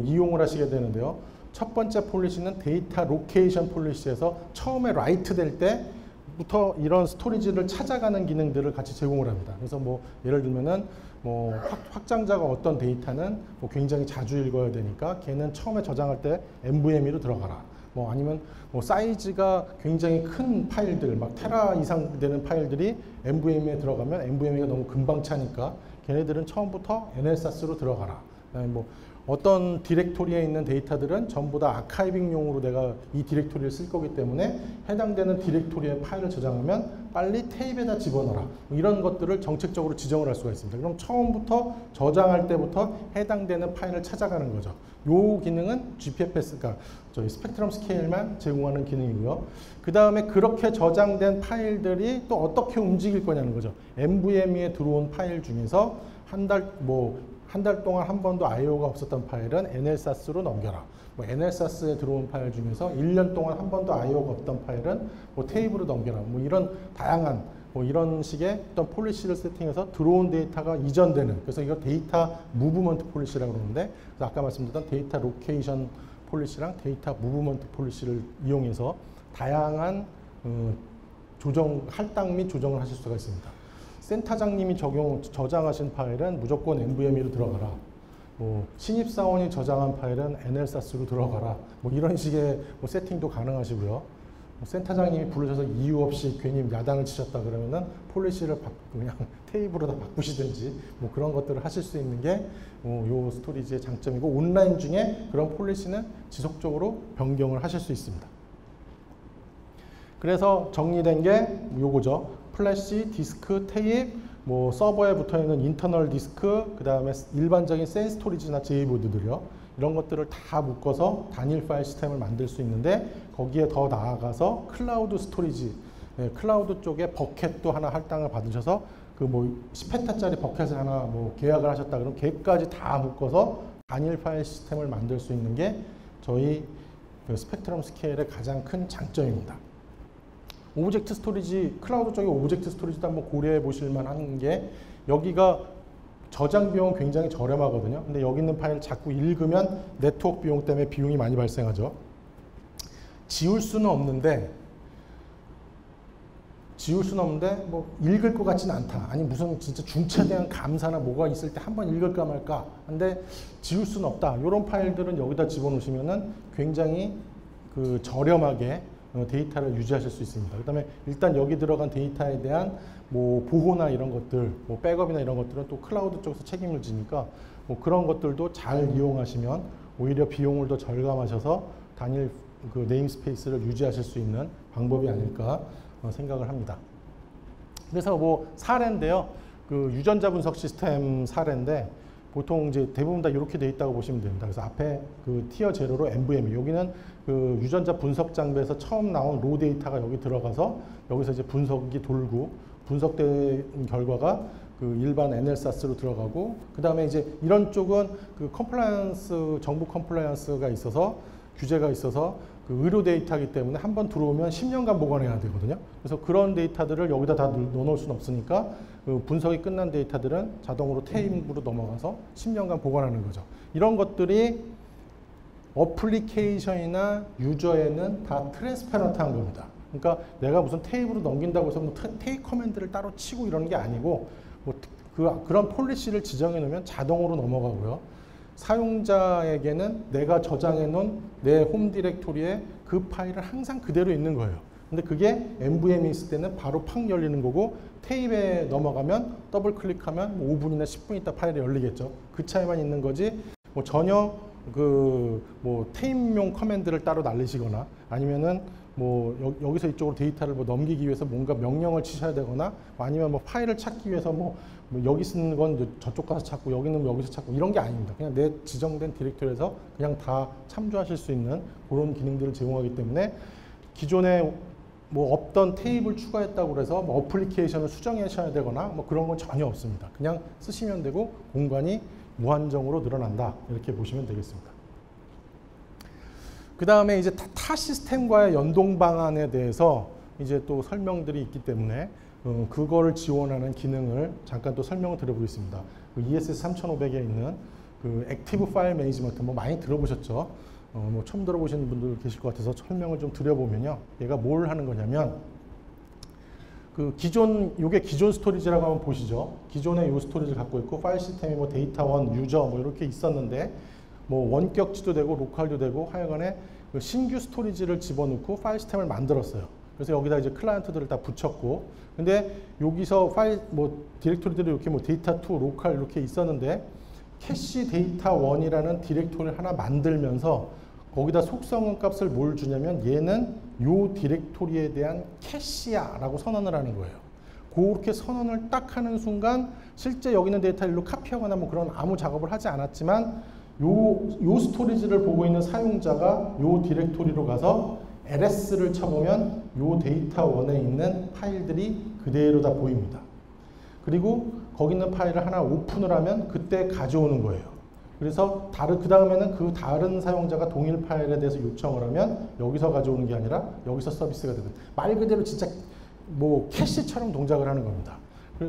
이용을 하시게 되는데요. 첫 번째 폴리시는 데이터 로케이션 폴리시에서 처음에 라이트 될 때부터 이런 스토리지를 찾아가는 기능들을 같이 제공을 합니다. 그래서 뭐 예를 들면은 뭐 확장자가 어떤 데이터는 뭐 굉장히 자주 읽어야 되니까 걔는 처음에 저장할 때 NVMe로 들어가라. 뭐 아니면 뭐 사이즈가 굉장히 큰 파일들, 막 테라 이상 되는 파일들이 NVMe에 들어가면 NVMe가 너무 금방 차니까 걔네들은 처음부터 NSS로 들어가라. 그다음에 뭐 어떤 디렉토리에 있는 데이터들은 전부 다 아카이빙용으로 내가 이 디렉토리를 쓸 거기 때문에 해당되는 디렉토리의 파일을 저장하면 빨리 테이프에다 집어넣어라. 이런 것들을 정책적으로 지정을 할 수가 있습니다. 그럼 처음부터 저장할 때부터 해당되는 파일을 찾아가는 거죠. 이 기능은 GPFS, 그러니까 저희 스펙트럼 스케일만 제공하는 기능이고요. 그 다음에 그렇게 저장된 파일들이 또 어떻게 움직일 거냐는 거죠. NVMe에 들어온 파일 중에서 한 달 동안 한 번도 I/O가 없었던 파일은 NLSAS로 넘겨라. 뭐 NLSAS에 들어온 파일 중에서 1년 동안 한 번도 I/O가 없던 파일은 뭐 테이블로 넘겨라. 뭐 이런 다양한 뭐 이런 식의 어떤 폴리시를 세팅해서 들어온 데이터가 이전되는, 그래서 이거 데이터 무브먼트 폴리시라고 그러는데, 그래서 아까 말씀드렸던 데이터 로케이션 폴리시랑 데이터 무브먼트 폴리시를 이용해서 다양한 할당 및 조정을 하실 수가 있습니다. 센터장님이 저장하신 파일은 무조건 NVMe로 들어가라. 뭐 신입사원이 저장한 파일은 NLSAS로 들어가라. 뭐 이런 식의 뭐 세팅도 가능하시고요. 뭐 센터장님이 부르셔서 이유 없이 괜히 야단을 치셨다 그러면은 폴리시를 그냥 테이블로 다 바꾸시든지 뭐 그런 것들을 하실 수 있는 게 요 스토리지의 장점이고, 온라인 중에 그런 폴리시는 지속적으로 변경을 하실 수 있습니다. 그래서 정리된 게 요거죠. 플래시, 디스크, 테이프, 뭐 서버에 붙어있는 인터널 디스크, 그 다음에 일반적인 센 스토리지나 제이보드들이요. 이런 것들을 다 묶어서 단일 파일 시스템을 만들 수 있는데, 거기에 더 나아가서 클라우드 스토리지, 클라우드 쪽에 버켓도 하나 할당을 받으셔서 그 뭐 10페타짜리 버켓을 하나 뭐 계약을 하셨다 그러면 걔까지 다 묶어서 단일 파일 시스템을 만들 수 있는 게 저희 그 스펙트럼 스케일의 가장 큰 장점입니다. 오브젝트 스토리지, 클라우드 쪽의 오브젝트 스토리지도 한번 고려해 보실 만한 게, 여기가 저장 비용은 굉장히 저렴하거든요. 근데 여기 있는 파일 자꾸 읽으면 네트워크 비용 때문에 비용이 많이 발생하죠. 지울 수는 없는데 뭐 읽을 것 같지는 않다. 아니 무슨 진짜 중차대한 감사나 뭐가 있을 때 한번 읽을까 말까. 근데 지울 수는 없다. 이런 파일들은 여기다 집어넣으시면은 굉장히 그 저렴하게 데이터를 유지하실 수 있습니다. 그다음에 일단 여기 들어간 데이터에 대한 뭐 보호나 이런 것들, 뭐 백업이나 이런 것들은 또 클라우드 쪽에서 책임을 지니까 뭐 그런 것들도 잘 이용하시면 오히려 비용을 더 절감하셔서 단일 그 네임스페이스를 유지하실 수 있는 방법이 아닐까 생각을 합니다. 그래서 뭐 사례인데요. 그 유전자 분석 시스템 사례인데, 보통 이제 대부분 다 이렇게 돼 있다고 보시면 됩니다. 그래서 앞에 그 티어 제로로 NVMe, 여기는 그 유전자 분석 장비에서 처음 나온 로 데이터가 여기 들어가서 여기서 이제 분석이 돌고, 분석된 결과가 그 일반 NLSAS로 들어가고, 그 다음에 이제 이런 쪽은 그 컴플라이언스, 정부 컴플라이언스가 있어서, 규제가 있어서 그 의료 데이터이기 때문에 한번 들어오면 10년간 보관해야 되거든요. 그래서 그런 데이터들을 여기다 다 넣어놓을 수는 없으니까 그 분석이 끝난 데이터들은 자동으로 테이블로 넘어가서 10년간 보관하는 거죠. 이런 것들이 어플리케이션이나 유저에는 다 트랜스페런트한 겁니다. 그러니까 내가 무슨 테이블로 넘긴다고 해서 뭐 테이크 커맨드를 따로 치고 이러는 게 아니고, 뭐 그런 폴리시를 지정해 놓으면 자동으로 넘어가고요. 사용자에게는 내가 저장해 놓은 내 홈 디렉토리에 그 파일은 항상 그대로 있는 거예요. 근데 그게 NVMe 있을 때는 바로 팍 열리는 거고, 테이프에 넘어가면 더블 클릭하면 뭐 5분이나 10분 있다 파일이 열리겠죠. 그 차이만 있는 거지, 뭐 전혀 그 뭐 테이프용 커맨드를 따로 날리시거나 아니면은 뭐 여기서 이쪽으로 데이터를 뭐 넘기기 위해서 뭔가 명령을 치셔야 되거나, 아니면 뭐 파일을 찾기 위해서 뭐 여기 쓰는 건 저쪽 가서 찾고 여기는 여기서 찾고 이런 게 아닙니다. 그냥 내 지정된 디렉토리에서 그냥 다 참조하실 수 있는 그런 기능들을 제공하기 때문에, 기존에 뭐 없던 테이블 추가했다고 해서 뭐 어플리케이션을 수정하셔야 되거나 뭐 그런 건 전혀 없습니다. 그냥 쓰시면 되고 공간이 무한정으로 늘어난다, 이렇게 보시면 되겠습니다. 그 다음에 이제 타 시스템과의 연동 방안에 대해서 이제 또 설명들이 있기 때문에 그거를 지원하는 기능을 잠깐 또 설명을 드려보겠습니다. 그 ESS 3500에 있는 그 액티브 파일 매니지먼트, 뭐 많이 들어보셨죠? 뭐 처음 들어보시는 분들 계실 것 같아서 설명을 좀 드려보면요. 얘가 뭘 하는 거냐면, 그 요게 기존 스토리지라고 한번 보시죠. 기존에 요 스토리지를 갖고 있고, 파일 시스템이 뭐 데이터 원, 유저 뭐 이렇게 있었는데, 뭐 원격지도 되고 로컬도 되고 하여간에 그 신규 스토리지를 집어넣고 파일 시스템을 만들었어요. 그래서 여기다 이제 클라이언트들을 다 붙였고, 근데 여기서 파일 뭐 디렉토리들이 이렇게 뭐 데이터 2, 로컬 이렇게 있었는데, 캐시 데이터 1이라는 디렉토리를 하나 만들면서 거기다 속성 값을 뭘 주냐면, 얘는 요 디렉토리에 대한 캐시야라고 선언을 하는 거예요. 그렇게 선언을 딱 하는 순간 실제 여기 있는 데이터를 일로 카피하거나 뭐 그런 아무 작업을 하지 않았지만, 요 스토리지를 보고 있는 사용자가 요 디렉토리로 가서 ls를 쳐보면 요 데이터 원에 있는 파일들이 그대로 다 보입니다. 그리고 거기 있는 파일을 하나 오픈을 하면 그때 가져오는 거예요. 그래서 그 다음에는 그 다른 사용자가 동일 파일에 대해서 요청을 하면 여기서 가져오는 게 아니라 여기서 서비스가 되는, 말 그대로 진짜 뭐 캐시처럼 동작을 하는 겁니다.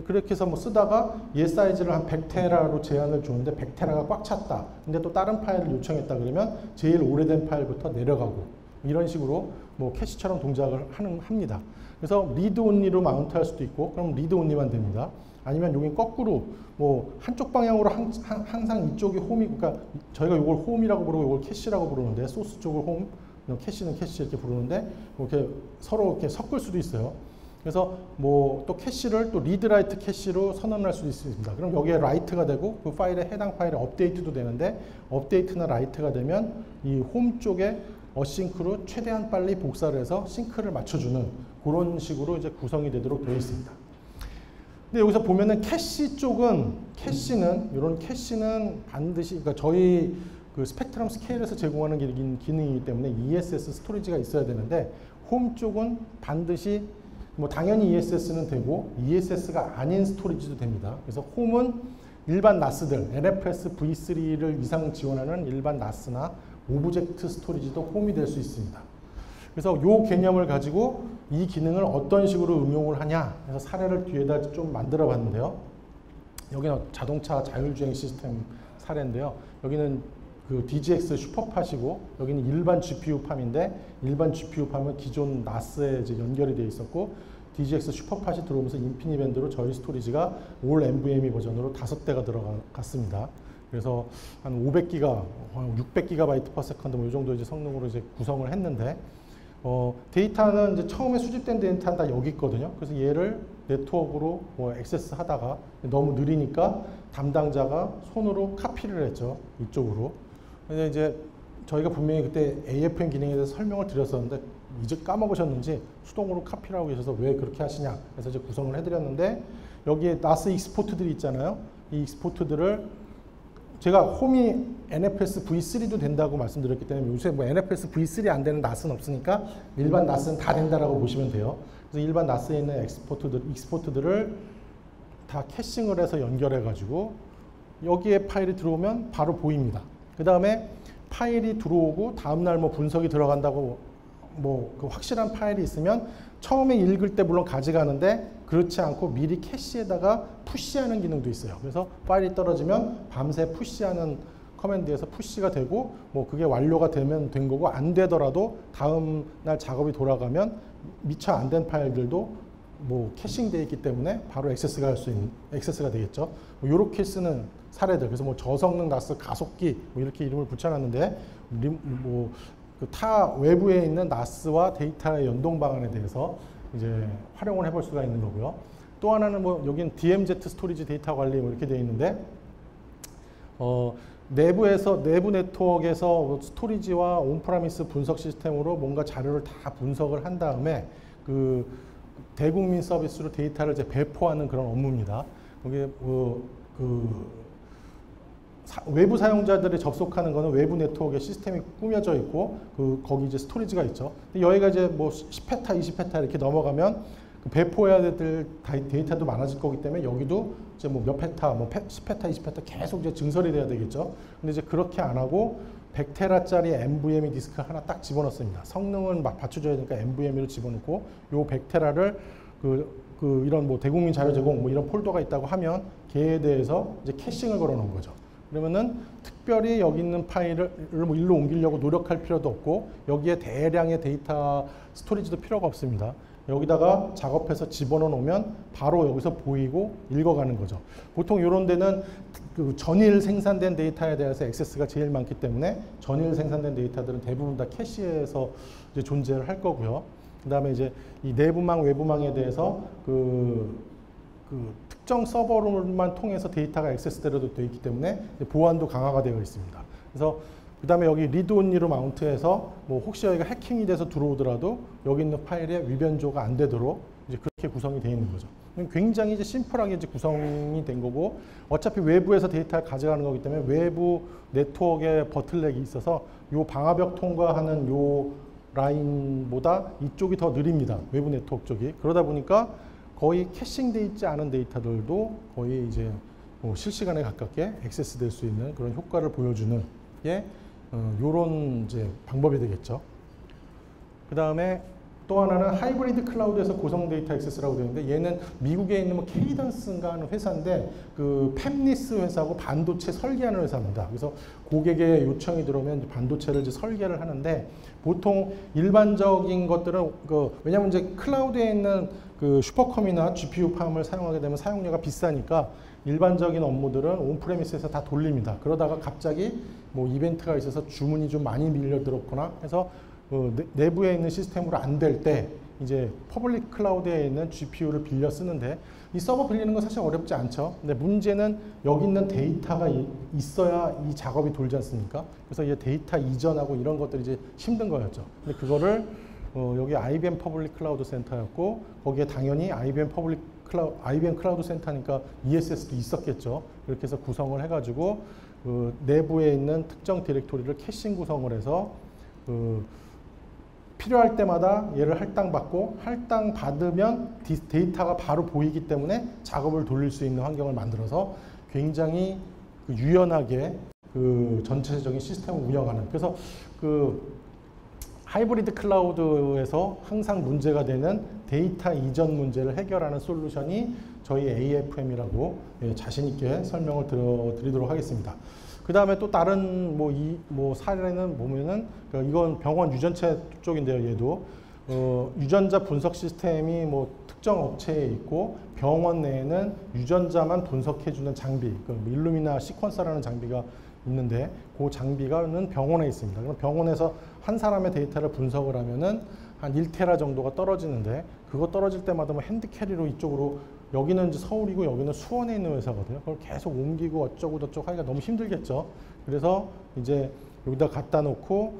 그렇게 해서 뭐 쓰다가 얘 사이즈를 한 100테라로 제한을 줬는데 100테라가 꽉 찼다. 근데 또 다른 파일을 요청했다 그러면 제일 오래된 파일부터 내려가고, 이런 식으로 뭐 캐시처럼 동작을 합니다. 그래서 리드 온리로 마운트 할 수도 있고, 그럼 리드 온리만 됩니다. 아니면 여기 거꾸로 뭐 한쪽 방향으로 항상 이쪽이 홈이, 그러니까 저희가 이걸 홈이라고 부르고 이걸 캐시라고 부르는데, 소스 쪽을 홈, 캐시는 캐시 이렇게 부르는데, 이렇게 서로 이렇게 섞을 수도 있어요. 그래서 뭐 또 캐시를 또 리드 라이트 캐시로 선언할 수도 있습니다. 그럼 여기에 라이트가 되고 그 파일에 해당 파일에 업데이트도 되는데, 업데이트나 라이트가 되면 이 홈 쪽에 어싱크로 최대한 빨리 복사를 해서 싱크를 맞춰주는 그런 식으로 이제 구성이 되도록 되어 있습니다. 근데 여기서 보면은 이런 캐시는 반드시, 그러니까 저희 그 스펙트럼 스케일에서 제공하는 기능이기 때문에 ESS 스토리지가 있어야 되는데, 홈 쪽은 반드시 뭐 당연히 ESS는 되고 ESS가 아닌 스토리지도 됩니다. 그래서 홈은 일반 NAS들, NFS v3를 이상 지원하는 일반 NAS나 오브젝트 스토리지도 홈이 될 수 있습니다. 그래서 이 개념을 가지고 이 기능을 어떤 식으로 응용을 하냐 해서 사례를 뒤에다 좀 만들어 봤는데요. 여기는 자동차 자율주행 시스템 사례인데요. 여기는 그 DGX 슈퍼팟이고, 여기는 일반 GPU 팜인데, 일반 GPU 팜은 기존 NAS에 이제 연결이 되어 있었고, DGX 슈퍼팟이 들어오면서 인피니밴드로 저희 스토리지가 올 NVMe 버전으로 5대가 들어갔습니다. 그래서 한 500기가, 600GB per second 뭐 이 정도 이제 성능으로 이제 구성을 했는데, 데이터는 이제 처음에 수집된 데이터는 다 여기 있거든요. 그래서 얘를 네트워크로 뭐 액세스 하다가 너무 느리니까 담당자가 손으로 카피를 했죠. 이쪽으로. 근데 이제 저희가 분명히 그때 AFM 기능에 대해서 설명을 드렸었는데, 이제 까먹으셨는지 수동으로 카피를 하고 계셔서 왜 그렇게 하시냐. 그래서 이제 구성을 해드렸는데, 여기에 NAS 익스포트들이 있잖아요. 이 익스포트들을 제가 홈이 NFS v3도 된다고 말씀드렸기 때문에, 요새 뭐 NFS v3 안 되는 NAS는 없으니까 일반 NAS는 다 된다라고 보시면 돼요. 그래서 일반 NAS에 있는 익스포트들을 다 캐싱을 해서 연결해 가지고 여기에 파일이 들어오면 바로 보입니다. 그 다음에 파일이 들어오고 다음날 뭐 분석이 들어간다고 뭐 그 확실한 파일이 있으면 처음에 읽을 때 물론 가져가는데 그렇지 않고 미리 캐시에다가 푸시하는 기능도 있어요. 그래서 파일이 떨어지면 밤새 푸시하는 커맨드에서 푸시가 되고 뭐 그게 완료가 되면 된 거고 안 되더라도 다음 날 작업이 돌아가면 미처 안 된 파일들도 뭐 캐싱되어 있기 때문에 바로 액세스가 되겠죠. 뭐 이렇게 쓰는 사례들. 그래서 뭐 저성능 나스 가속기 뭐 이렇게 이름을 붙여놨는데 뭐 그 타 외부에 있는 나스와 데이터의 연동 방안에 대해서 이제 활용을 해볼 수가 있는 거고요. 또 하나는 뭐 여기는 DMZ 스토리지 데이터 관리 뭐 이렇게 되어 있는데 내부 네트워크에서 스토리지와 온프라미스 분석 시스템으로 뭔가 자료를 다 분석을 한 다음에 그 대국민 서비스로 데이터를 이제 배포하는 그런 업무입니다. 이게 외부 사용자들이 접속하는 거는 외부 네트워크에 시스템이 꾸며져 있고 거기 이제 스토리지가 있죠. 여기가 이제 뭐 10페타, 20페타 이렇게 넘어가면 그 배포해야 될 데이터도 많아질 거기 때문에 여기도 이제 뭐 몇 페타, 뭐 10페타, 20페타 계속 이제 증설이 돼야 되겠죠. 근데 이제 그렇게 안 하고 100테라짜리 NVMe 디스크 하나 딱 집어넣습니다. 성능은 막 받쳐줘야 되니까 NVMe를 집어넣고 요 100테라를 이런 뭐 대국민 자료 제공 뭐 이런 폴더가 있다고 하면 걔에 대해서 이제 캐싱을 걸어 놓은 거죠. 그러면은 특별히 여기 있는 파일을 뭐 일로 옮기려고 노력할 필요도 없고 여기에 대량의 데이터 스토리지도 필요가 없습니다. 여기다가 작업해서 집어넣어 놓으면 바로 여기서 보이고 읽어가는 거죠. 보통 이런 데는 그 전일 생산된 데이터에 대해서 액세스가 제일 많기 때문에 전일 생산된 데이터들은 대부분 다 캐시에서 이제 존재를 할 거고요. 그 다음에 이제 이 내부망, 외부망에 대해서 특정 서버로만 통해서 데이터가 액세스되어도 되어 있기 때문에 보안도 강화가 되어 있습니다. 그래서 그 다음에 여기 리드 온리로 마운트해서 뭐 혹시 여기가 해킹이 돼서 들어오더라도 여기 있는 파일에 위변조가 안 되도록 이제 그렇게 구성이 되어 있는 거죠. 굉장히 이제 심플하게 이제 구성이 된 거고 어차피 외부에서 데이터를 가져가는 거기 때문에 외부 네트워크에 버틀넥이 있어서 요 방화벽 통과하는 요 라인보다 이쪽이 더 느립니다. 외부 네트워크 쪽이. 그러다 보니까 거의 캐싱돼 있지 않은 데이터들도 거의 이제 뭐 실시간에 가깝게 액세스될 수 있는 그런 효과를 보여주는 게 요런 이제 방법이 되겠죠. 그 다음에 또 하나는 하이브리드 클라우드에서 고성 데이터 액세스라고 되어 있는데 얘는 미국에 있는 뭐 케이던스인가 하는 회사인데 그 팹리스 회사하고 반도체 설계하는 회사입니다. 그래서 고객의 요청이 들어오면 반도체를 이제 설계를 하는데 보통 일반적인 것들은 왜냐하면 이제 클라우드에 있는 그 슈퍼컴이나 GPU 팜을 사용하게 되면 사용료가 비싸니까 일반적인 업무들은 온프레미스에서 다 돌립니다. 그러다가 갑자기 뭐 이벤트가 있어서 주문이 좀 많이 밀려들었거나 해서 내부에 있는 시스템으로 안 될 때 이제 퍼블릭 클라우드에 있는 GPU를 빌려 쓰는데 이 서버 빌리는 건 사실 어렵지 않죠. 근데 문제는 여기 있는 데이터가 있어야 이 작업이 돌지 않습니까? 그래서 이제 데이터 이전하고 이런 것들이 이제 힘든 거였죠. 근데 그거를 여기 IBM 퍼블릭 클라우드 센터였고 거기에 당연히 IBM 클라우드 센터니까 ESS도 있었겠죠. 이렇게 해서 구성을 해가지고 내부에 있는 특정 디렉토리를 캐싱 구성을 해서 필요할 때마다 얘를 할당받고 할당받으면 데이터가 바로 보이기 때문에 작업을 돌릴 수 있는 환경을 만들어서 굉장히 유연하게 전체적인 시스템을 운영하는 그래서 하이브리드 클라우드에서 항상 문제가 되는 데이터 이전 문제를 해결하는 솔루션이 저희 AFM이라고 자신 있게 설명을 드리도록 하겠습니다. 그 다음에 또 다른 사례는 보면은 이건 병원 유전체 쪽인데요. 얘도 유전자 분석 시스템이 특정 업체에 있고 병원 내에는 유전자만 분석해주는 장비, 일루미나 시퀀서라는 장비가 있는데 그 장비가는 병원에 있습니다. 그럼 병원에서 한 사람의 데이터를 분석을 하면은 한 1테라 정도가 떨어지는데 그거 떨어질 때마다 핸드캐리로 이쪽으로 여기는 이제 서울이고 여기는 수원에 있는 회사거든요. 그걸 계속 옮기고 어쩌고 저쩌고 하기가 너무 힘들겠죠. 그래서 이제 여기다 갖다 놓고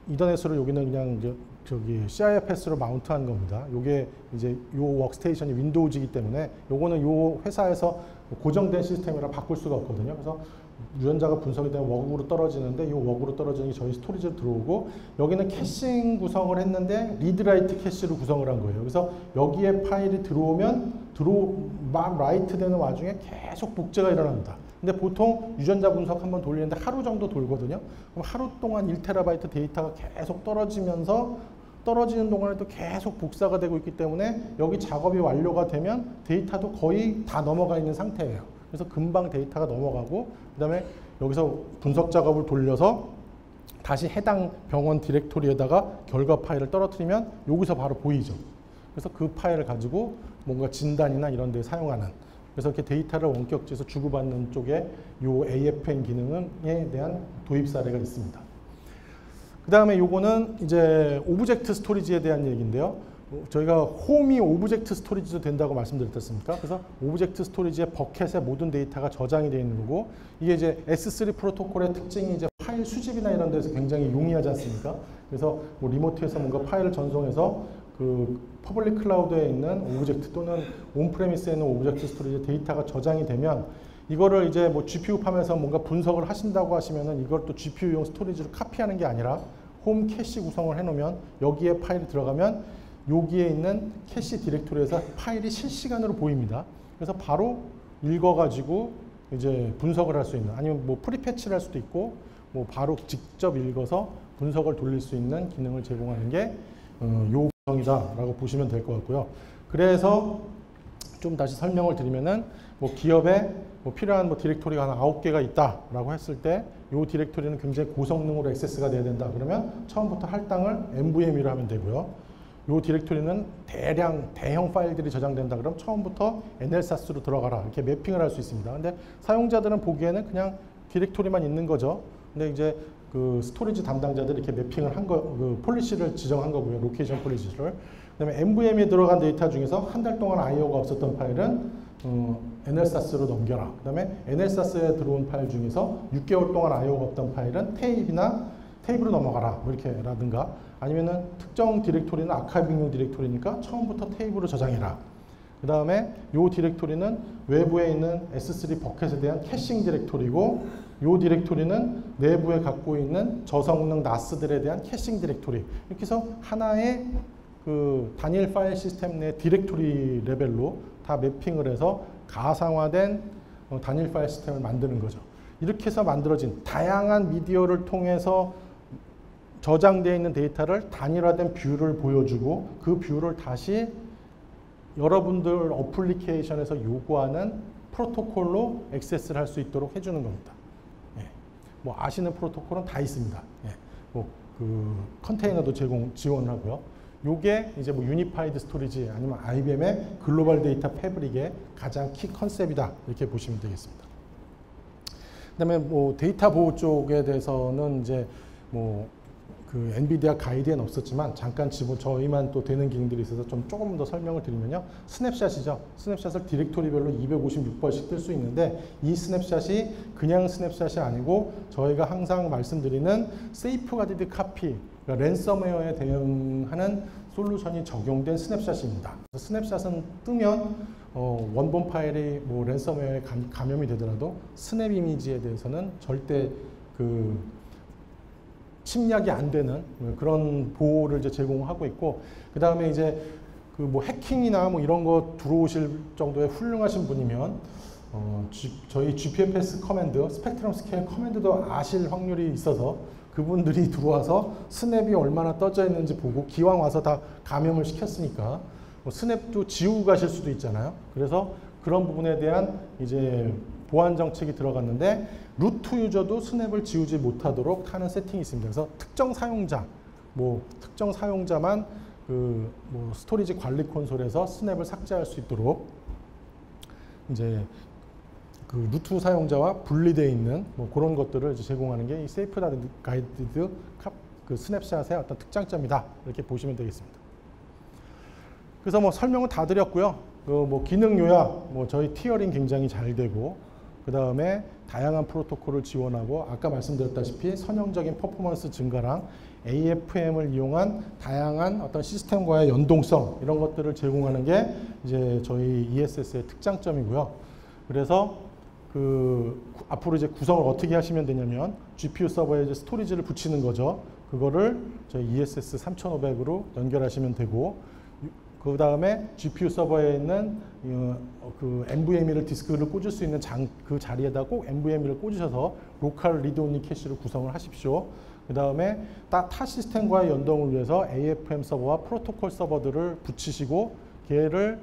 이더넷으로 여기는 그냥 저기 CIFS로 마운트한 겁니다. 요게 이제 요 워크스테이션이 윈도우즈이기 때문에 요거는 요 회사에서 고정된 시스템이라 바꿀 수가 없거든요. 그래서 유전자가 분석이 되면 워크로 떨어지는데 이 워크로 떨어지는 게 저희 스토리지로 들어오고 여기는 캐싱 구성을 했는데 리드라이트 캐시로 구성을 한 거예요. 그래서 여기에 파일이 들어오면 막 라이트 되는 와중에 계속 복제가 일어납니다. 근데 보통 유전자 분석 한번 돌리는데 하루 정도 돌거든요. 그럼 하루 동안 1TB 데이터가 계속 떨어지면서 떨어지는 동안에 또 계속 복사가 되고 있기 때문에 여기 작업이 완료가 되면 데이터도 거의 다 넘어가 있는 상태예요. 그래서 금방 데이터가 넘어가고 그 다음에 여기서 분석 작업을 돌려서 다시 해당 병원 디렉토리에다가 결과 파일을 떨어뜨리면 여기서 바로 보이죠. 그래서 그 파일을 가지고 뭔가 진단이나 이런 데 사용하는, 그래서 이렇게 데이터를 원격지에서 주고받는 쪽에 요 AFN 기능에 대한 도입 사례가 있습니다. 그 다음에 요거는 이제 오브젝트 스토리지에 대한 얘기인데요. 저희가 홈이 오브젝트 스토리지도 된다고 말씀드렸지 않습니까? 그래서 오브젝트 스토리지에 버켓에 모든 데이터가 저장이 되어 있는 거고, 이게 이제 S3 프로토콜의 특징이 이제 파일 수집이나 이런 데서 굉장히 용이하지 않습니까? 그래서 뭐 리모트에서 뭔가 파일을 전송해서 그 퍼블릭 클라우드에 있는 오브젝트 또는 온프레미스에 있는 오브젝트 스토리지 데이터가 저장이 되면 이거를 이제 뭐 GPU 팜에서 뭔가 분석을 하신다고 하시면은 이걸 또 GPU용 스토리지로 카피하는 게 아니라 홈 캐시 구성을 해놓으면 여기에 파일이 들어가면 여기에 있는 캐시 디렉토리에서 파일이 실시간으로 보입니다. 그래서 바로 읽어가지고 이제 분석을 할 수 있는, 아니면 뭐 프리패치를 할 수도 있고 뭐 바로 직접 읽어서 분석을 돌릴 수 있는 기능을 제공하는 게 요 구성이다라고 보시면 될 것 같고요. 그래서 좀 다시 설명을 드리면은 뭐 기업에 뭐 필요한 뭐 디렉토리가 한 9개가 있다라고 했을 때 이 디렉토리는 굉장히 고성능으로 액세스가 돼야 된다. 그러면 처음부터 할당을 NVMe로 하면 되고요. 이 디렉토리는 대형 파일들이 저장된다. 그럼 처음부터 NLSAS로 들어가라. 이렇게 매핑을 할 수 있습니다. 근데 사용자들은 보기에는 그냥 디렉토리만 있는 거죠. 근데 이제 그 스토리지 담당자들이 이렇게 매핑을 한 거, 그 폴리시를 지정한 거고요. 로케이션 폴리시를. 그다음에 NVMe에 들어간 데이터 중에서 한 달 동안 IO가 없었던 파일은 NLSAS로 넘겨라. 그 다음에 NLSAS에 들어온 파일 중에서 6개월 동안 IO가 없던 파일은 테이프로 넘어가라. 뭐 이렇게라든가, 아니면은 특정 디렉토리는 아카이빙용 디렉토리니까 처음부터 테이프로 저장해라. 그 다음에 이 디렉토리는 외부에 있는 S3 버켓에 대한 캐싱 디렉토리고, 이 디렉토리는 내부에 갖고 있는 저성능 NAS들에 대한 캐싱 디렉토리. 이렇게 해서 하나의 그 단일 파일 시스템 내 디렉토리 레벨로 다 매핑을 해서 가상화된 단일 파일 시스템을 만드는 거죠. 이렇게 해서 만들어진 다양한 미디어를 통해서 저장되어 있는 데이터를 단일화된 뷰를 보여주고, 그 뷰를 다시 여러분들 어플리케이션에서 요구하는 프로토콜로 액세스를 할 수 있도록 해주는 겁니다. 예. 뭐 아시는 프로토콜은 다 있습니다. 예. 뭐 그 컨테이너도 지원하고요. 요게 이제 뭐 유니파이드 스토리지 아니면 IBM의 글로벌 데이터 패브릭의 가장 키 컨셉이다. 이렇게 보시면 되겠습니다. 그다음에 뭐 데이터 보호 쪽에 대해서는 이제 뭐 그 엔비디아 가이드에는 없었지만 잠깐 저희만 또 되는 기능들이 있어서 좀 조금 더 설명을 드리면요. 스냅샷이죠. 스냅샷을 디렉토리별로 256번씩 뜰 수 있는데, 이 스냅샷이 그냥 스냅샷이 아니고 저희가 항상 말씀드리는 세이프가디드 카피, 그러니까 랜섬웨어에 대응하는 솔루션이 적용된 스냅샷입니다. 스냅샷은 뜨면 원본 파일이 뭐 랜섬웨어에 감염이 되더라도 스냅 이미지에 대해서는 절대 그 침략이 안 되는 그런 보호를 이제 제공하고 있고, 그 다음에 이제 그 뭐 해킹이나 뭐 이런 거 들어오실 정도의 훌륭하신 분이면 저희 GPFS 커맨드, 스펙트럼 스케일 커맨드도 아실 확률이 있어서 그분들이 들어와서 스냅이 얼마나 떠져 있는지 보고, 기왕 와서 다 감염을 시켰으니까 뭐 스냅도 지우고 가실 수도 있잖아요. 그래서 그런 부분에 대한 이제 보안 정책이 들어갔는데, 루트 유저도 스냅을 지우지 못하도록 하는 세팅이 있습니다. 그래서 특정 사용자만 그 뭐 스토리지 관리 콘솔에서 스냅을 삭제할 수 있도록 이제 그 루트 사용자와 분리되어 있는 뭐 그런 것들을 이제 제공하는 게 이 세이프 가이디드 그 스냅샷의 어떤 특장점이다. 이렇게 보시면 되겠습니다. 그래서 뭐 설명은 다 드렸고요. 그 뭐 기능 요약, 뭐 저희 티어링 굉장히 잘 되고, 그 다음에 다양한 프로토콜을 지원하고, 아까 말씀드렸다시피 선형적인 퍼포먼스 증가랑 AFM을 이용한 다양한 어떤 시스템과의 연동성, 이런 것들을 제공하는 게 이제 저희 ESS의 특장점이고요. 그래서 앞으로 이제 구성을 어떻게 하시면 되냐면 GPU 서버에 이제 스토리지를 붙이는 거죠. 그거를 저희 ESS 3500으로 연결하시면 되고, 그 다음에 GPU 서버에 있는 그 NVMe를 디스크를 꽂을 수 있는 그 자리에다 꼭 NVMe를 꽂으셔서 로컬 리드 온리 캐시를 구성을 하십시오. 그 다음에 타 시스템과의 연동을 위해서 AFM 서버와 프로토콜 서버들을 붙이시고 걔를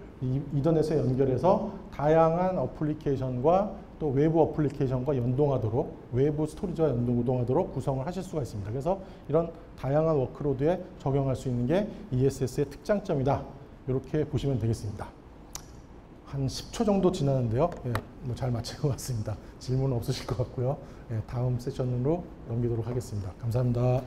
이더넷에 연결해서 다양한 어플리케이션과 또 외부 어플리케이션과 연동하도록, 외부 스토리지와 연동하도록 구성을 하실 수가 있습니다. 그래서 이런 다양한 워크로드에 적용할 수 있는 게 ESS의 특장점이다. 이렇게 보시면 되겠습니다. 한 10초 정도 지났는데요. 예, 잘 마친 것 같습니다. 질문 없으실 것 같고요. 예, 다음 세션으로 넘기도록 하겠습니다. 감사합니다.